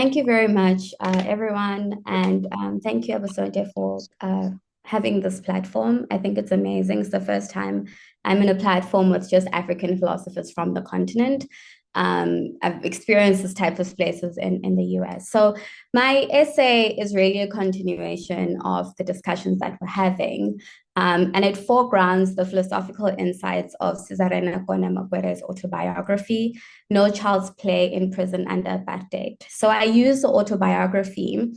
Thank you very much, everyone. And thank you, Abasonte, for having this platform. I think it's amazing. It's the first time I'm in a platform with just African philosophers from the continent. I've experienced this type of places in the US. So my essay is really a continuation of the discussions that we're having. And it foregrounds the philosophical insights of Cesarina Makhoere's autobiography, No Child's Play in Prison Under Apartheid. So I use the autobiography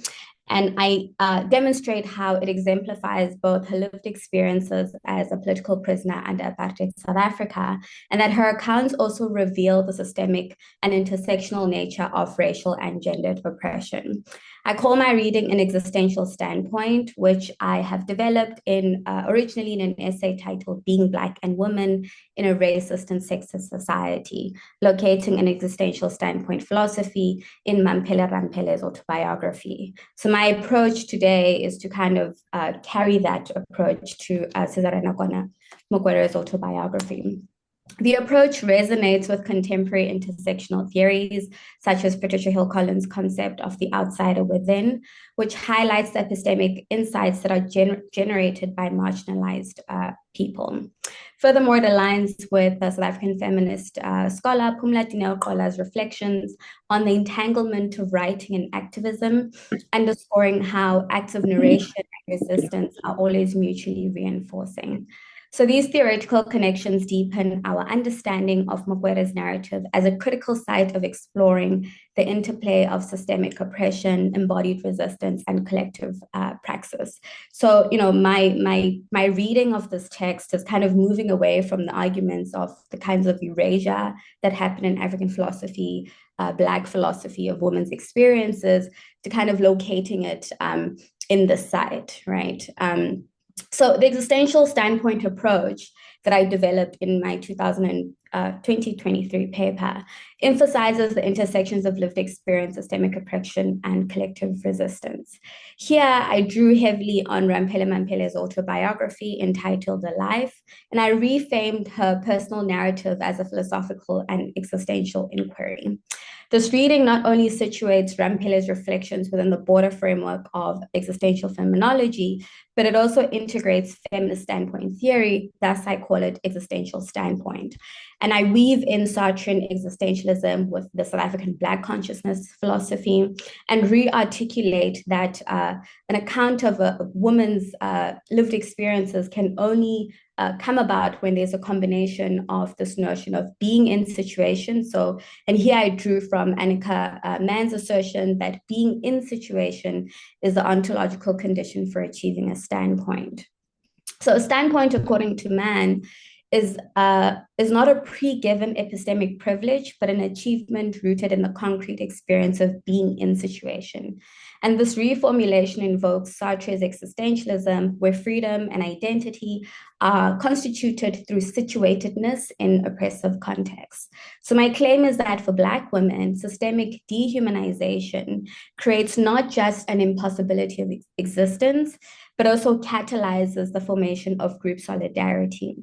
and I demonstrate how it exemplifies both her lived experiences as a political prisoner under apartheid South Africa, and that her accounts also reveal the systemic and intersectional nature of racial and gendered oppression. I call my reading an existential standpoint, which I have developed in originally in an essay titled Being Black and Woman in a Racist and Sexist Society, locating an existential standpoint philosophy in Mamphele Ramphele's autobiography. So my approach today is to kind of carry that approach to Cesarina Makhoere's autobiography. The approach resonates with contemporary intersectional theories, such as Patricia Hill Collins' concept of the outsider within, which highlights the epistemic insights that are generated by marginalized people. Furthermore, it aligns with the South African feminist scholar Phumla Dineo-Qola's reflections on the entanglement of writing and activism, underscoring how acts of narration and resistance are always mutually reinforcing. So these theoretical connections deepen our understanding of Makhoere's narrative as a critical site of exploring the interplay of systemic oppression, embodied resistance, and collective praxis. So, my reading of this text is kind of moving away from the arguments of the kinds of erasure that happen in African philosophy, Black philosophy of women's experiences, to kind of locating it in the site, right? So the existential standpoint approach that I developed in my 2023 paper emphasizes the intersections of lived experience, systemic oppression, and collective resistance. Here, I drew heavily on Ramphele Mamphele's autobiography entitled A Life, and I reframed her personal narrative as a philosophical and existential inquiry. This reading not only situates Ramphele's reflections within the broader framework of existential phenomenology, but it also integrates feminist standpoint theory, thus I call it existential standpoint. And I weave in Sartrean existentialism with the South African Black consciousness philosophy and re-articulate that an account of a woman's lived experiences can only come about when there's a combination of this notion of being in situation. So, and here I drew from Annika Mann's assertion that being in situation is the ontological condition for achieving a standpoint. So a standpoint, according to Mann, is not a pre-given epistemic privilege, but an achievement rooted in the concrete experience of being in situation. And this reformulation invokes Sartre's existentialism, where freedom and identity are constituted through situatedness in oppressive contexts. So my claim is that for Black women, systemic dehumanization creates not just an impossibility of existence, but also catalyzes the formation of group solidarity,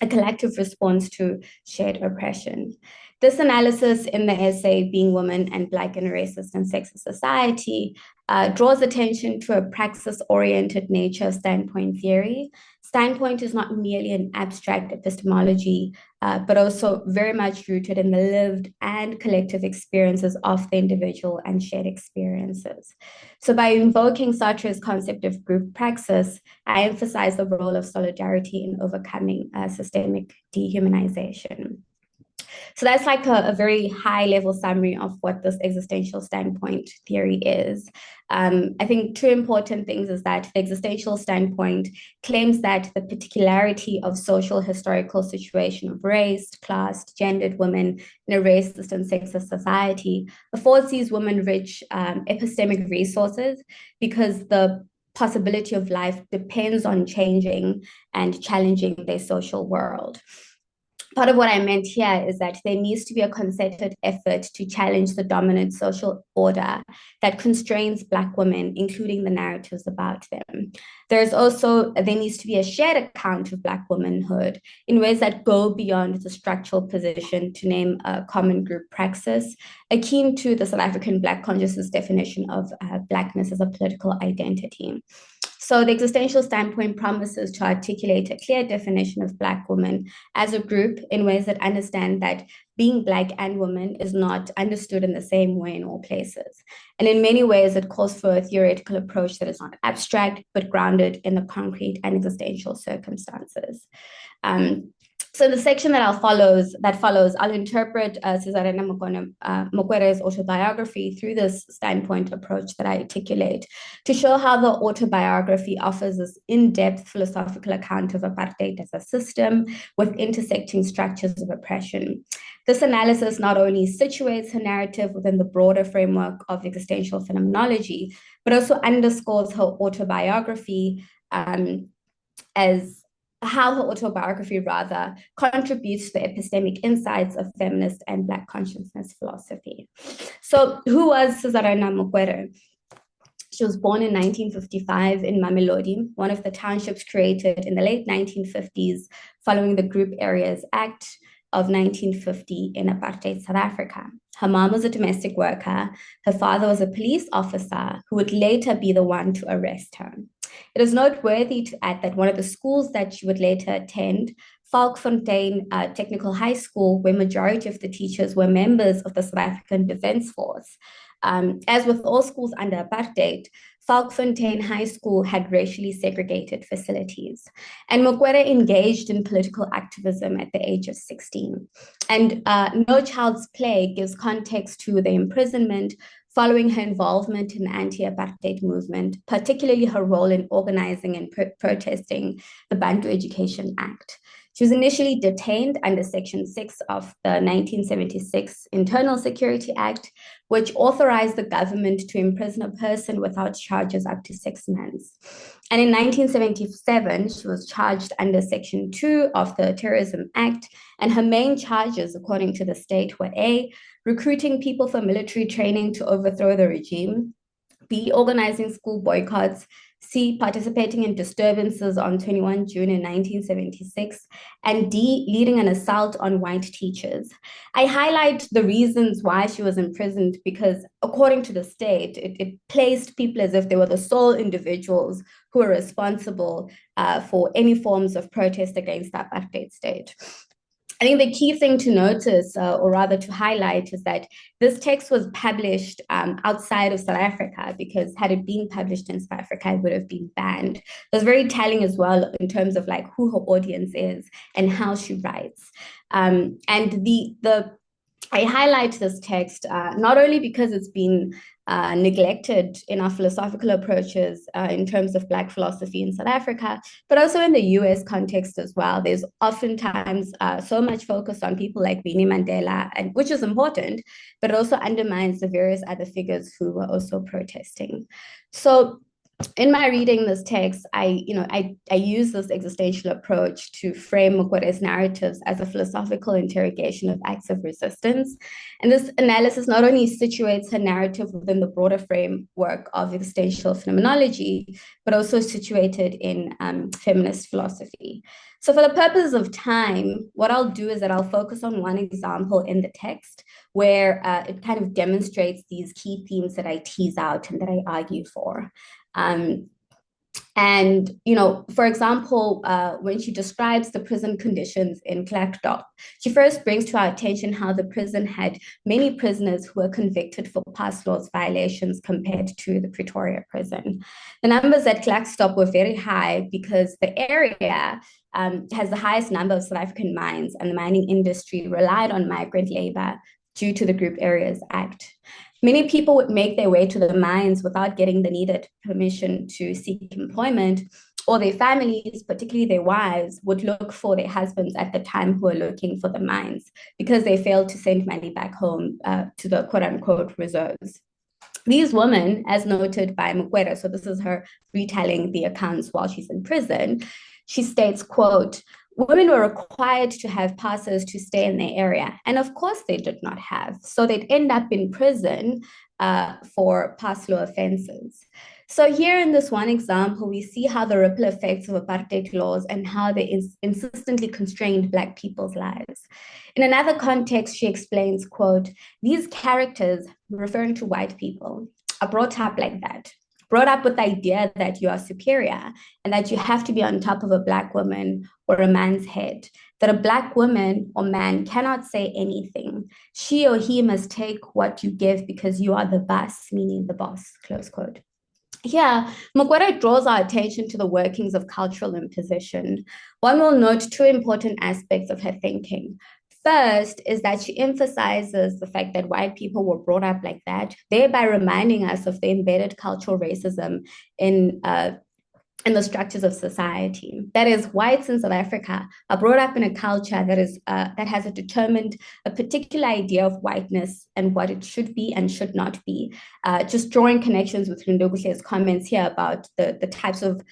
a collective response to shared oppression. This analysis in the essay, Being Woman and Black in a Racist and Sexist Society, draws attention to a praxis-oriented nature of standpoint theory. Standpoint is not merely an abstract epistemology, but also very much rooted in the lived and collective experiences of the individual and shared experiences. So by invoking Sartre's concept of group praxis, I emphasize the role of solidarity in overcoming systemic dehumanization. So that's like a very high level summary of what this existential standpoint theory is. I think two important things is that the existential standpoint claims that the particularity of social historical situation of race, class, gendered women in a racist and sexist society affords these women rich epistemic resources because the possibility of life depends on changing and challenging their social world. part of what I meant here is that there needs to be a concerted effort to challenge the dominant social order that constrains Black women, including the narratives about them. There needs to be a shared account of Black womanhood in ways that go beyond the structural position, to name a common group praxis, akin to the South African Black consciousness definition of Blackness as a political identity. So the existential standpoint promises to articulate a clear definition of Black women as a group in ways that understand that being Black and woman is not understood in the same way in all places. And in many ways, it calls for a theoretical approach that is not abstract, but grounded in the concrete and existential circumstances. So the section that follows, I'll interpret Cesarina Makhoere's autobiography through this standpoint approach that I articulate to show how the autobiography offers this in-depth philosophical account of apartheid as a system with intersecting structures of oppression. This analysis not only situates her narrative within the broader framework of existential phenomenology, but also underscores her autobiography as how her autobiography rather contributes to the epistemic insights of feminist and Black consciousness philosophy. So who was Cesarina Makhoere? She was born in 1955 in Mamelodi, one of the townships created in the late 1950s following the Group Areas Act of 1950 in apartheid South Africa. Her mom was a domestic worker. Her father was a police officer who would later be the one to arrest her. It is noteworthy to add that one of the schools that she would later attend, Valkfontein Technical High School, where majority of the teachers were members of the South African Defence Force. As with all schools under apartheid, Valkfontein High School had racially segregated facilities. And Makhoere engaged in political activism at the age of 16. And No Child's Play gives context to the imprisonment following her involvement in the anti-apartheid movement, particularly her role in organizing and protesting the Bantu Education Act. She was initially detained under Section 6 of the 1976 Internal Security Act, which authorized the government to imprison a person without charges up to 6 months. And in 1977, she was charged under Section 2 of the Terrorism Act, and her main charges, according to the state, were A, recruiting people for military training to overthrow the regime, B, organizing school boycotts, C, participating in disturbances on 21 June in 1976, and D, leading an assault on white teachers. I highlight the reasons why she was imprisoned because, according to the state, it placed people as if they were the sole individuals who were responsible for any forms of protest against the apartheid state. I think the key thing to notice, or rather to highlight, is that this text was published outside of South Africa, because had it been published in South Africa, it would have been banned. It was very telling as well in terms of like who her audience is and how she writes. I highlight this text not only because it's been neglected in our philosophical approaches in terms of Black philosophy in South Africa, but also in the US context as well. There's oftentimes so much focus on people like Winnie Mandela, and which is important, but it also undermines the various other figures who were also protesting. So in my reading this text, I use this existential approach to frame Makhoere's narratives as a philosophical interrogation of acts of resistance. And this analysis not only situates her narrative within the broader framework of existential phenomenology, but also situated in feminist philosophy. So for the purposes of time, what I'll do is that I'll focus on one example in the text where it kind of demonstrates these key themes that I tease out and that I argue for. For example, when she describes the prison conditions in Klerksdorp, she first brings to our attention how the prison had many prisoners who were convicted for past laws violations compared to the Pretoria prison. The numbers at Klerksdorp were very high because the area has the highest number of South African mines, and the mining industry relied on migrant labor due to the Group Areas Act. Many people would make their way to the mines without getting the needed permission to seek employment, or their families, particularly their wives, would look for their husbands at the time who were looking for the mines because they failed to send money back home to the quote-unquote reserves. These women, as noted by Makhoere, so this is her retelling the accounts while she's in prison, she states, quote, women were required to have passes to stay in their area. And of course, they did not have. So they'd end up in prison for pass law offenses. So here in this one example, we see how the ripple effects of apartheid laws and how they insistently constrained Black people's lives. In another context, she explains, quote, these characters, referring to white people, are brought up like that, brought up with the idea that you are superior and that you have to be on top of a Black woman or a man's head, that a Black woman or man cannot say anything. She or he must take what you give because you are the boss, meaning the boss, close quote. Here, Makhoere draws our attention to the workings of cultural imposition. One will note two important aspects of her thinking. First is that she emphasizes the fact that white people were brought up like that, thereby reminding us of the embedded cultural racism in in the structures of society. That is, whites in South Africa are brought up in a culture that has determined a particular idea of whiteness and what it should be and should not be. Just drawing connections with Lundogushe's comments here about the types of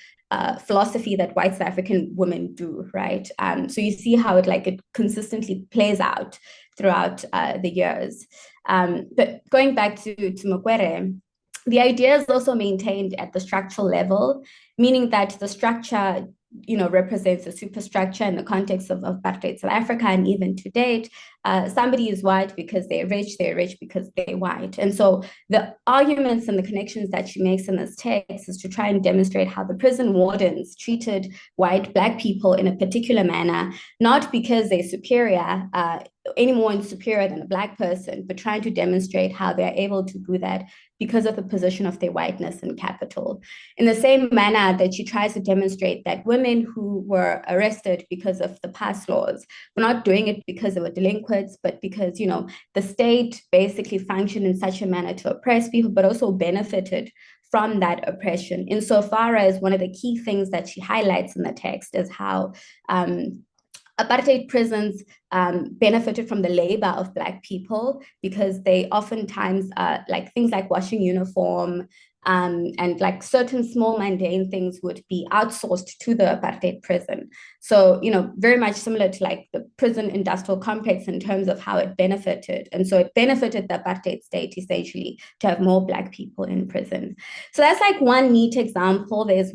philosophy that white South African women do, right? So you see how it consistently plays out throughout the years. But going back to Makhoere, the idea is also maintained at the structural level, meaning that the structure, represents a superstructure in the context of apartheid South Africa, and even to date, somebody is white because they're rich because they're white. And so the arguments and the connections that she makes in this text is to try and demonstrate how the prison wardens treated white Black people in a particular manner, not because they're superior, any more superior than a Black person, but trying to demonstrate how they're able to do that because of the position of their whiteness in capital. In the same manner that she tries to demonstrate that women who were arrested because of the pass laws were not doing it because they were delinquents, but because, the state basically functioned in such a manner to oppress people, but also benefited from that oppression. Insofar as one of the key things that she highlights in the text is how apartheid prisons benefited from the labor of Black people because they oftentimes, things like washing uniform and like certain small mundane things would be outsourced to the apartheid prison. So, very much similar to like the prison industrial complex in terms of how it benefited. And so it benefited the apartheid state essentially to have more Black people in prison. So that's like one neat example. There's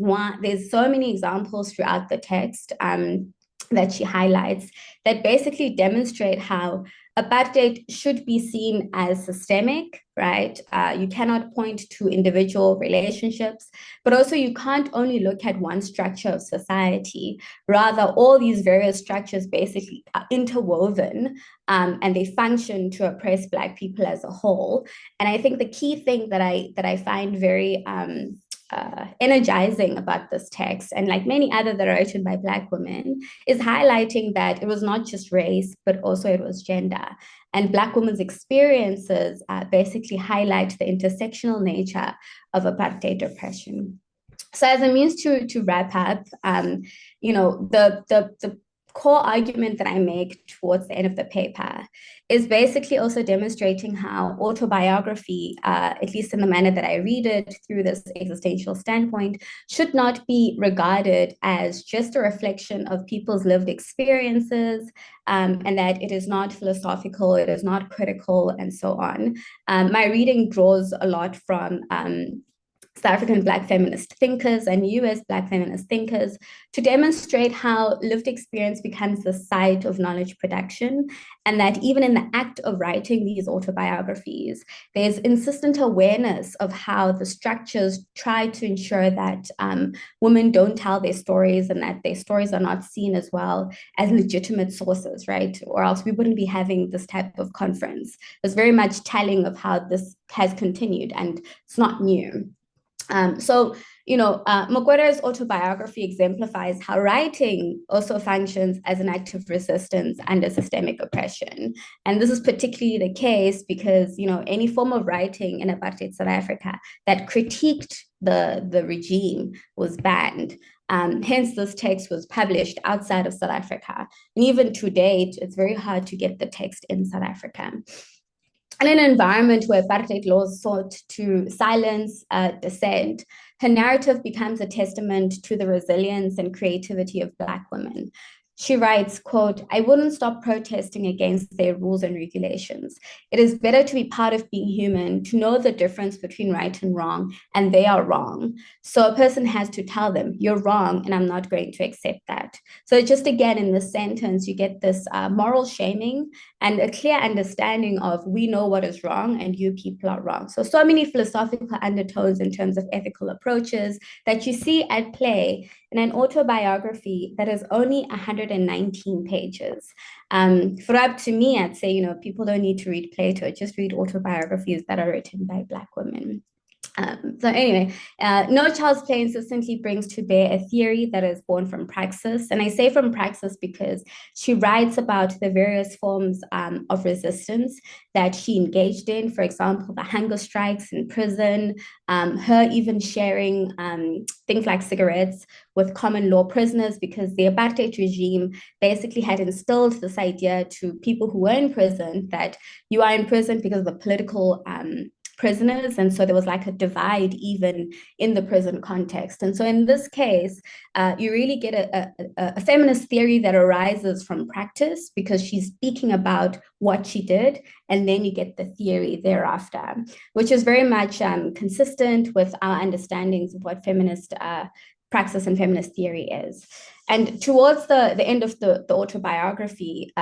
so many examples throughout the text. That she highlights that basically demonstrate how apartheid should be seen as systemic, right? You cannot point to individual relationships, but also you can't only look at one structure of society. Rather, all these various structures basically are interwoven and they function to oppress Black people as a whole. And I think the key thing that I find very energizing about this text, and like many other that are written by Black women, is highlighting that it was not just race, but also it was gender. And Black women's experiences basically highlight the intersectional nature of apartheid oppression. So as a means to wrap up, the core argument that I make towards the end of the paper is basically also demonstrating how autobiography, at least in the manner that I read it through this existential standpoint, should not be regarded as just a reflection of people's lived experiences, and that it is not philosophical, it is not critical, and so on. My reading draws a lot from South African Black feminist thinkers and US Black feminist thinkers to demonstrate how lived experience becomes the site of knowledge production, and that even in the act of writing these autobiographies, there's insistent awareness of how the structures try to ensure that women don't tell their stories and that their stories are not seen as well as legitimate sources, right? Or else we wouldn't be having this type of conference. It's very much telling of how this has continued, and it's not new. Makhoere's autobiography exemplifies how writing also functions as an act of resistance under systemic oppression. And this is particularly the case because, any form of writing in apartheid South Africa that critiqued the regime was banned. Hence, this text was published outside of South Africa. And even to date, it's very hard to get the text in South Africa. In an environment where apartheid laws sought to silence dissent, her narrative becomes a testament to the resilience and creativity of Black women. She writes, quote, "I wouldn't stop protesting against their rules and regulations. It is better to be part of being human, to know the difference between right and wrong, and they are wrong. So a person has to tell them, you're wrong, and I'm not going to accept that." So just again, in this sentence, you get this moral shaming and a clear understanding of we know what is wrong and you people are wrong. So many philosophical undertones in terms of ethical approaches that you see at play in an autobiography that is only 119 pages. For up to me, I'd say, people don't need to read Plato, just read autobiographies that are written by Black women. So anyway, No Child's Play insistently brings to bear a theory that is born from praxis. And I say from praxis because she writes about the various forms of resistance that she engaged in. For example, the hunger strikes in prison, her even sharing things like cigarettes with common law prisoners, because the apartheid regime basically had instilled this idea to people who were in prison that you are in prison because of the political prisoners. And so there was like a divide even in the prison context. And so in this case, you really get a feminist theory that arises from practice because she's speaking about what she did. And then you get the theory thereafter, which is very much consistent with our understandings of what feminist praxis and feminist theory is. And towards the end of the autobiography,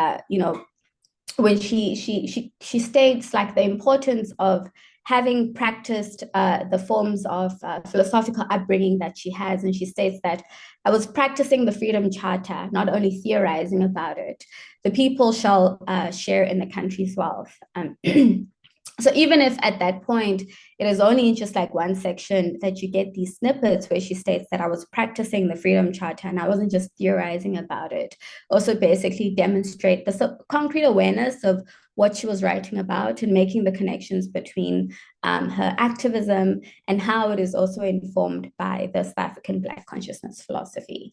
when she states like the importance of having practiced the forms of philosophical upbringing that she has. And she states that I was practicing the Freedom Charter, not only theorizing about it. The people shall share in the country's wealth. So even if at that point it is only just like one section that you get these snippets where she states that I was practicing the Freedom Charter and I wasn't just theorizing about it, also basically demonstrate the concrete awareness of what she was writing about and making the connections between her activism and how it is also informed by the South African Black consciousness philosophy.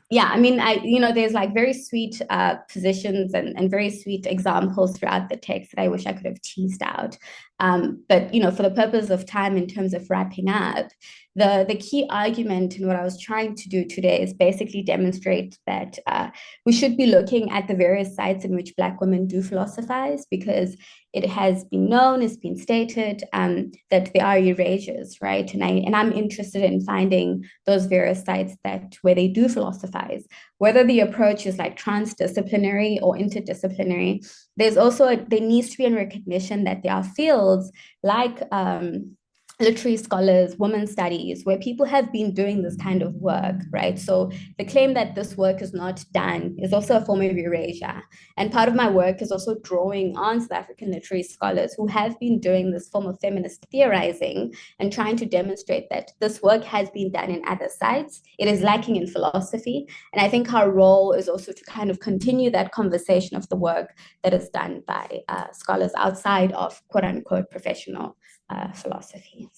Yeah, I mean, there's like very sweet positions and very sweet examples throughout the text that I wish I could have teased out. But, for the purpose of time, in terms of wrapping up, the key argument and what I was trying to do today is basically demonstrate that we should be looking at the various sites in which Black women do philosophize, because it has been known, it's been stated that there are erasures, right? And I'm interested in finding those various sites where they do philosophize, whether the approach is like transdisciplinary or interdisciplinary. There needs to be a recognition that there are fields like literary scholars, women's studies, where people have been doing this kind of work, right? So the claim that this work is not done is also a form of erasure. And part of my work is also drawing on South African literary scholars who have been doing this form of feminist theorizing and trying to demonstrate that this work has been done in other sites. It is lacking in philosophy. And I think our role is also to kind of continue that conversation of the work that is done by scholars outside of quote unquote professional philosophy.